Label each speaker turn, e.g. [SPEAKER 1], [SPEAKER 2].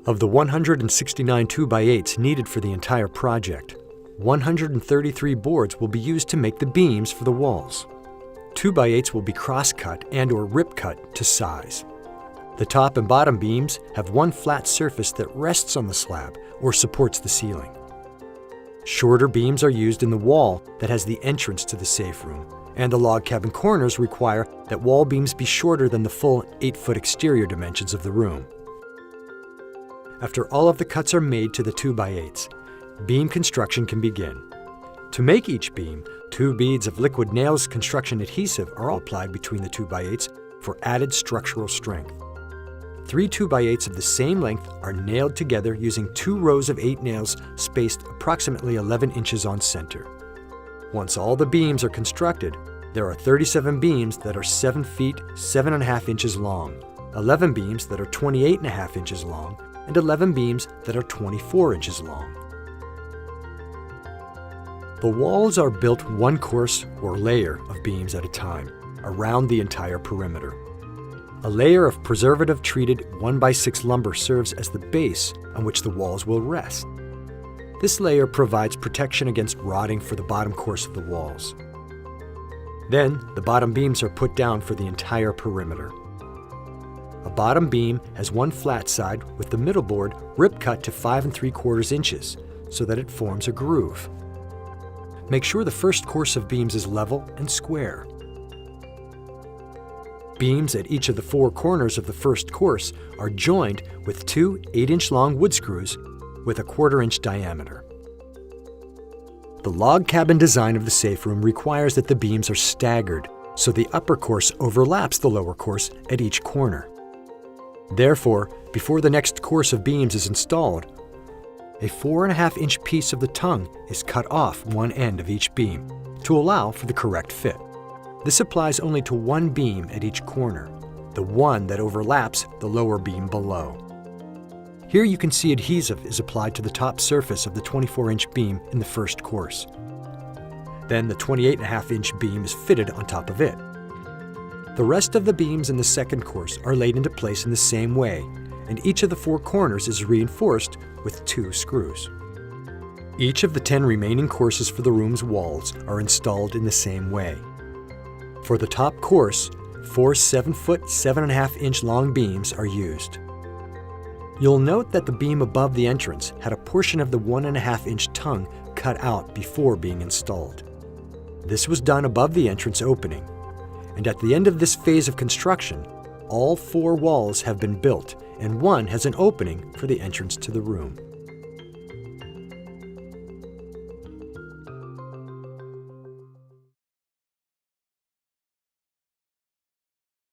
[SPEAKER 1] Of the 169 2x8s needed for the entire project, 133 boards will be used to make the beams for the walls. 2x8s will be cross-cut and/or rip-cut to size. The top and bottom beams have one flat surface that rests on the slab or supports the ceiling. Shorter beams are used in the wall that has the entrance to the safe room, and the log cabin corners require that wall beams be shorter than the full 8-foot exterior dimensions of the room. After all of the cuts are made to the 2x8s, beam construction can begin. To make each beam, 2 beads of liquid nails construction adhesive are applied between the 2x8s for added structural strength. 3 2x8s of the same length are nailed together using 2 rows of 8 nails spaced approximately 11 inches on center. Once all the beams are constructed, there are 37 beams that are 7 feet 7.5 inches long, 11 beams that are 28.5 inches long, and 11 beams that are 24 inches long. The walls are built one course or layer of beams at a time around the entire perimeter. A layer of preservative-treated 1x6 lumber serves as the base on which the walls will rest. This layer provides protection against rotting for the bottom course of the walls. Then, the bottom beams are put down for the entire perimeter. A bottom beam has one flat side with the middle board rip-cut to 5 3/4 inches so that it forms a groove. Make sure the first course of beams is level and square. Beams at each of the 4 corners of the first course are joined with 2 8-inch long wood screws with a 1/4 inch diameter. The log cabin design of the safe room requires that the beams are staggered, so the upper course overlaps the lower course at each corner. Therefore, before the next course of beams is installed, a 4.5-inch piece of the tongue is cut off one end of each beam to allow for the correct fit. This applies only to one beam at each corner, the one that overlaps the lower beam below. Here you can see adhesive is applied to the top surface of the 24-inch beam in the first course. Then the 28.5-inch beam is fitted on top of it. The rest of the beams in the second course are laid into place in the same way, and each of the 4 corners is reinforced with 2 screws. Each of the 10 remaining courses for the room's walls are installed in the same way. For the top course, 4 7-foot 7.5-inch long beams are used. You'll note that the beam above the entrance had a portion of the 1.5-inch tongue cut out before being installed. This was done above the entrance opening, and at the end of this phase of construction, all 4 walls have been built and one has an opening for the entrance to the room.